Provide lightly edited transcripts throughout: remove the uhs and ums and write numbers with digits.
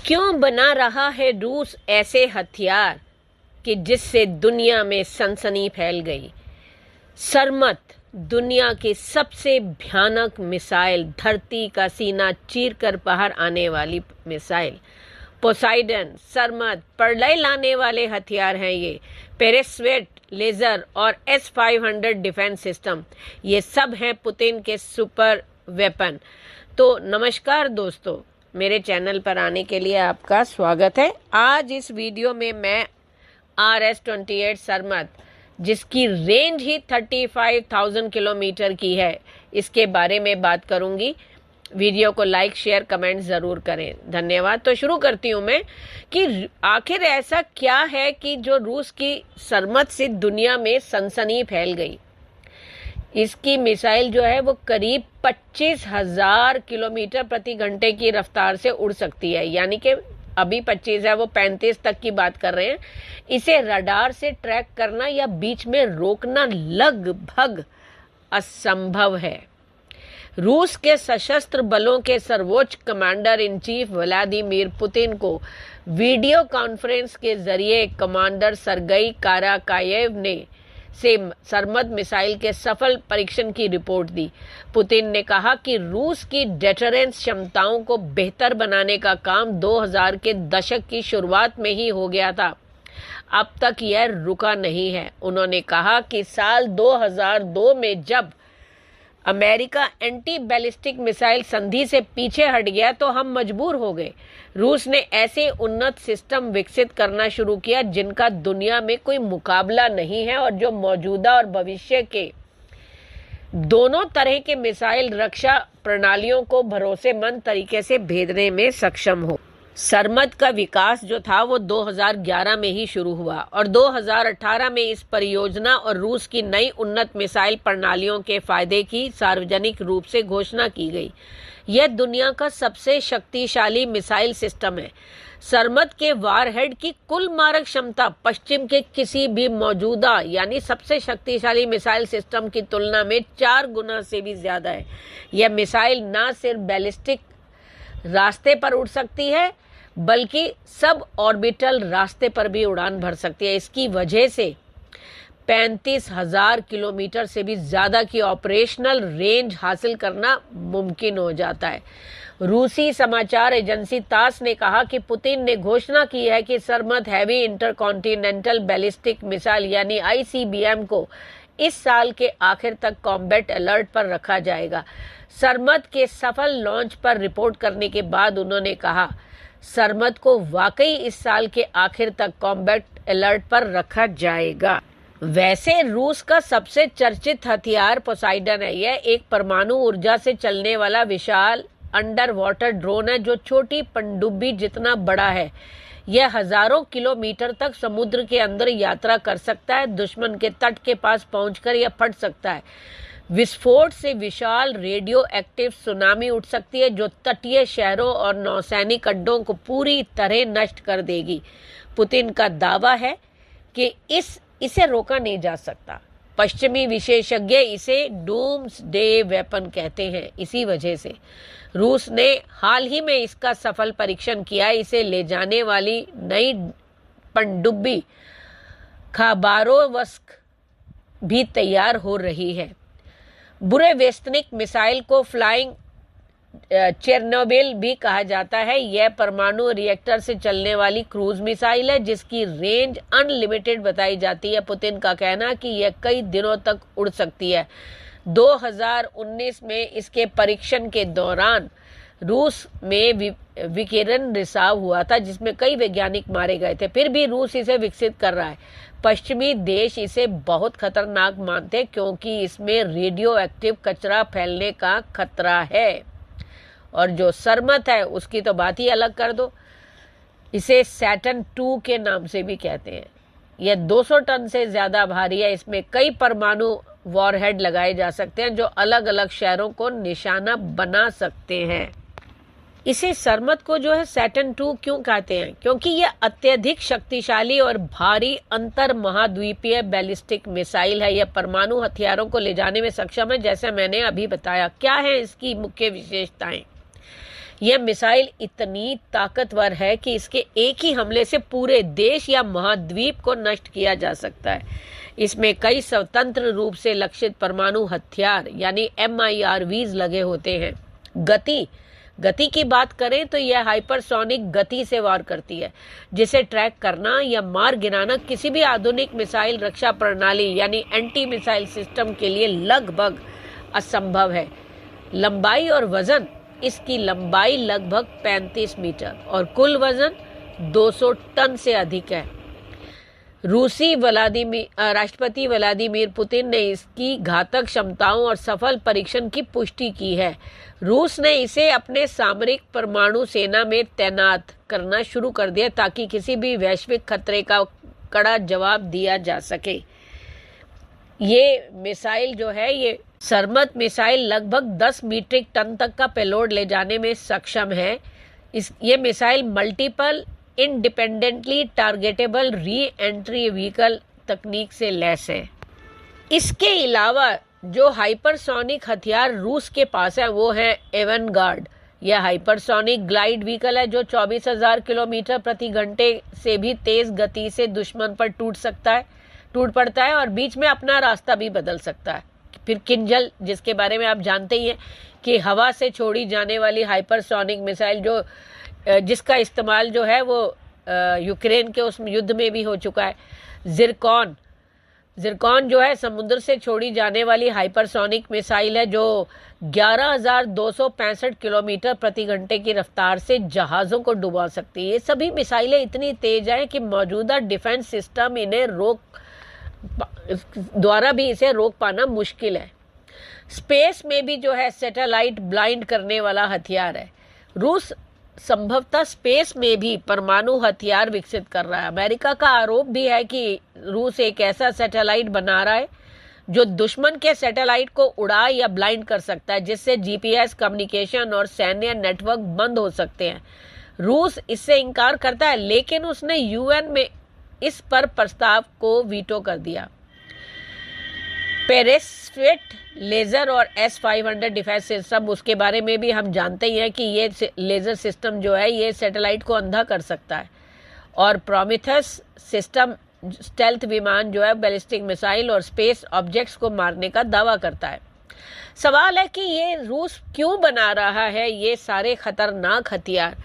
क्यों बना रहा है रूस ऐसे हथियार कि जिससे दुनिया में सनसनी फैल गई। सरमत, दुनिया की सबसे भयानक मिसाइल, धरती का सीना चीरकर बाहर आने वाली मिसाइल। पोसाइडन, सरमत, प्रलय लाने वाले हथियार हैं ये। पेरिस्वेट लेजर और S-500 डिफेंस सिस्टम, ये सब हैं पुतिन के सुपर वेपन। तो नमस्कार दोस्तों, मेरे चैनल पर आने के लिए आपका स्वागत है। आज इस वीडियो में मैं RS-28 सरमत, जिसकी रेंज ही 35,000 किलोमीटर की है, इसके बारे में बात करूंगी। वीडियो को लाइक, शेयर, कमेंट ज़रूर करें। धन्यवाद। तो शुरू करती हूँ मैं कि आखिर ऐसा क्या है कि जो रूस की सरमत से दुनिया में सनसनी फैल गई। इसकी मिसाइल जो है वो करीब 25,000 किलोमीटर प्रति घंटे की रफ्तार से उड़ सकती है, यानी कि अभी 25 है, वो 35 तक की बात कर रहे हैं। इसे रडार से ट्रैक करना या बीच में रोकना लगभग असंभव है। रूस के सशस्त्र बलों के सर्वोच्च commander in chief Vladimir Putin को वीडियो कॉन्फ्रेंस के जरिए कमांडर सरगई काराकायेव ने सरमत मिसाइल के सफल परीक्षण की रिपोर्ट दी। पुतिन ने कहा कि रूस की डेटरेंस क्षमताओं को बेहतर बनाने का काम 2000 के दशक की शुरुआत में ही हो गया था। अब तक यह रुका नहीं है। उन्होंने कहा कि साल 2002 में जब अमेरिका एंटी बैलिस्टिक मिसाइल संधि से पीछे हट गया तो हम मजबूर हो गए। रूस ने ऐसे उन्नत सिस्टम विकसित करना शुरू किया जिनका दुनिया में कोई मुकाबला नहीं है और जो मौजूदा और भविष्य के दोनों तरह के मिसाइल रक्षा प्रणालियों को भरोसेमंद तरीके से भेदने में सक्षम हो। सरमत का विकास जो था वो 2011 में ही शुरू हुआ और 2018 में इस परियोजना और रूस की नई उन्नत मिसाइल प्रणालियों के फायदे की सार्वजनिक रूप से घोषणा की गई। यह दुनिया का सबसे शक्तिशाली मिसाइल सिस्टम है। सरमत के वारहेड की कुल मारक क्षमता पश्चिम के किसी भी मौजूदा यानी सबसे शक्तिशाली मिसाइल सिस्टम की तुलना में 4 गुना से भी ज्यादा है। यह मिसाइल न सिर्फ बैलिस्टिक रास्ते पर उड़ सकती है बल्कि सब ऑर्बिटल रास्ते पर भी उड़ान भर सकती है। इसकी वजह से 35,000 किलोमीटर से भी ज्यादा की ऑपरेशनल रेंज हासिल करना मुमकिन हो जाता है। रूसी समाचार एजेंसी तास ने कहा कि पुतिन ने घोषणा की है कि सरमत हैवी इंटरकॉन्टिनेंटल बैलिस्टिक मिसाइल यानी ICBM को इस साल के आखिर तक कॉम्बैट अलर्ट पर रखा जाएगा। सरमत के सफल लॉन्च पर रिपोर्ट करने के बाद उन्होंने कहा, सरमत को वाकई इस साल के आखिर तक कॉम्बैट अलर्ट पर रखा जाएगा। वैसे रूस का सबसे चर्चित हथियार पोसाइडन है। यह एक परमाणु ऊर्जा से चलने वाला विशाल अंडर वाटर ड्रोन है जो छोटी पनडुब्बी जितना बड़ा है। यह हजारों किलोमीटर तक समुद्र के अंदर यात्रा कर सकता है। दुश्मन के तट के पास पहुंचकर यह फट सकता है। विस्फोट से विशाल रेडियो एक्टिव सुनामी उठ सकती है जो तटीय शहरों और नौसैनिक अड्डों को पूरी तरह नष्ट कर देगी। पुतिन का दावा है कि इसे रोका नहीं जा सकता। पश्चिमी विशेषज्ञ इसे डूम्सडे वेपन कहते हैं। इसी वजह से रूस ने हाल ही में इसका सफल परीक्षण किया। इसे ले जाने वाली नई पनडुब्बी खाबारोव्स्क भी तैयार हो रही है। बुरेवेस्तनिक मिसाइल को फ्लाइंग चेरनोबिल भी कहा जाता है। यह परमाणु रिएक्टर से चलने वाली क्रूज मिसाइल है जिसकी रेंज अनलिमिटेड बताई जाती है। पुतिन का कहना है कि यह कई दिनों तक उड़ सकती है। 2019 में इसके परीक्षण के दौरान रूस में विकिरण रिसाव हुआ था जिसमें कई वैज्ञानिक मारे गए थे। फिर भी रूस इसे विकसित कर रहा है। पश्चिमी देश इसे बहुत खतरनाक मानते हैं क्योंकि इसमें रेडियो एक्टिव कचरा फैलने का खतरा है। और जो सरमत है उसकी तो बात ही अलग कर दो। इसे सैटर्न 2 के नाम से भी कहते हैं। यह 200 टन से ज्यादा भारी है। इसमें कई परमाणु वॉरहेड लगाए जा सकते हैं जो अलग अलग शहरों को निशाना बना सकते हैं। इसे सरमत को जो है सैटर्न 2 क्यों कहते हैं? क्योंकि यह अत्यधिक शक्तिशाली और भारी अंतर महाद्वीपीय बैलिस्टिक मिसाइल है। यह परमाणु हथियारों को ले जाने में सक्षम है, जैसे मैंने अभी बताया। क्या है इसकी मुख्य विशेषताएं? यह मिसाइल इतनी ताकतवर है कि इसके एक ही हमले से पूरे देश या महाद्वीप को नष्ट किया जा सकता है। इसमें कई स्वतंत्र रूप से लक्षित परमाणु हथियार यानी MIRVs लगे होते हैं। गति की बात करें तो यह हाइपरसोनिक गति से वार करती है, जिसे ट्रैक करना या मार गिराना किसी भी आधुनिक मिसाइल रक्षा प्रणाली यानी एंटी मिसाइल सिस्टम के लिए लगभग असंभव है। लंबाई और वजन, इसकी लंबाई लगभग 35 मीटर और कुल वजन 200 टन से अधिक है। रूसी राष्ट्रपति व्लादिमीर पुतिन ने इसकी घातक क्षमताओं और सफल परीक्षण की पुष्टि की है। रूस ने इसे अपने सामरिक परमाणु सेना में तैनात करना शुरू कर दिया ताकि किसी भी वैश्विक खतरे का कड़ा जवाब दिया जा सके। ये मिसाइल जो है, ये सरमत मिसाइल लगभग 10 मीट्रिक टन तक का पेलोड ले जाने में सक्षम है। ये missile multiple independently targetable re entry vehicle तकनीक से लैस है। इसके अलावा जो हाइपरसोनिक हथियार रूस के पास है वो है एवनगार्ड। यह हाइपरसोनिक ग्लाइड व्हीकल है जो 24,000 किलोमीटर प्रति घंटे से भी तेज गति से दुश्मन पर टूट पड़ता है और बीच में अपना रास्ता भी बदल सकता है। फिर किंजल, जिसके बारे में आप जानते ही हैं कि हवा से छोड़ी जाने वाली हाइपरसोनिक मिसाइल जिसका इस्तेमाल जो है वो यूक्रेन के उस युद्ध में भी हो चुका है। जिरकॉन जो है समुद्र से छोड़ी जाने वाली हाइपरसोनिक मिसाइल है जो 11,265 किलोमीटर प्रति घंटे की रफ्तार से जहाज़ों को डुबा सकती है। ये सभी मिसाइलें इतनी तेज हैं कि मौजूदा डिफेंस सिस्टम द्वारा भी इसे रोक पाना मुश्किल है। स्पेस में भी जो है सैटेलाइट ब्लाइंड करने वाला हथियार है। रूस संभवतः स्पेस में भी परमाणु हथियार विकसित कर रहा है। अमेरिका का आरोप भी है कि रूस एक ऐसा सैटेलाइट बना रहा है जो दुश्मन के सैटेलाइट को उड़ा या ब्लाइंड कर सकता है, जिससे GPS कम्युनिकेशन और सैन्य नेटवर्क बंद हो सकते हैं। रूस इससे इनकार करता है, लेकिन उसने UN में इस पर प्रस्ताव को वीटो कर दिया। पेरिस्विट लेजर और S-500 डिफेंस सिस्टम, उसके बारे में भी हम जानते ही हैं कि ये लेजर सिस्टम जो है ये सैटेलाइट को अंधा कर सकता है। और प्रोमेथेस सिस्टम स्टेल्थ विमान जो है बैलिस्टिक मिसाइल और स्पेस ऑब्जेक्ट्स को मारने का दावा करता है। सवाल है कि ये रूस क्यों बना रहा है ये सारे खतरनाक हथियार।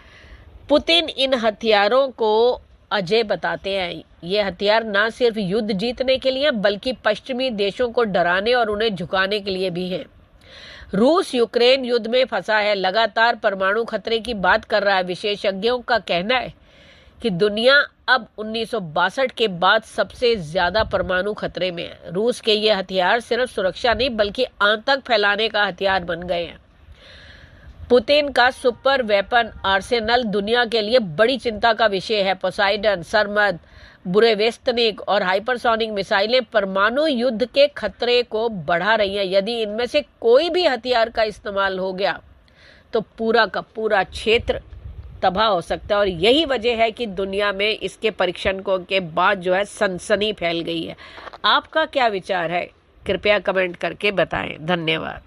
पुतिन इन हथियारों को अजय बताते हैं। ये हथियार ना सिर्फ युद्ध जीतने के लिए बल्कि पश्चिमी देशों को डराने और उन्हें झुकाने के लिए भी हैं। रूस यूक्रेन युद्ध में फंसा है, लगातार परमाणु खतरे की बात कर रहा है। विशेषज्ञों का कहना है कि दुनिया अब 1962 के बाद सबसे ज्यादा परमाणु खतरे में है। रूस के ये हथियार सिर्फ सुरक्षा नहीं बल्कि आतंक फैलाने का हथियार बन गए हैं। पुतिन का सुपर वेपन आर्सेनल दुनिया के लिए बड़ी चिंता का विषय है। पोसाइडन, सरमद, बुरेवेस्तनिक और हाइपरसोनिक मिसाइलें परमाणु युद्ध के खतरे को बढ़ा रही हैं। यदि इनमें से कोई भी हथियार का इस्तेमाल हो गया तो पूरा का पूरा क्षेत्र तबाह हो सकता है और यही वजह है कि दुनिया में इसके परीक्षण के बाद जो है सनसनी फैल गई है। आपका क्या विचार है? कृपया कमेंट करके बताएं। धन्यवाद।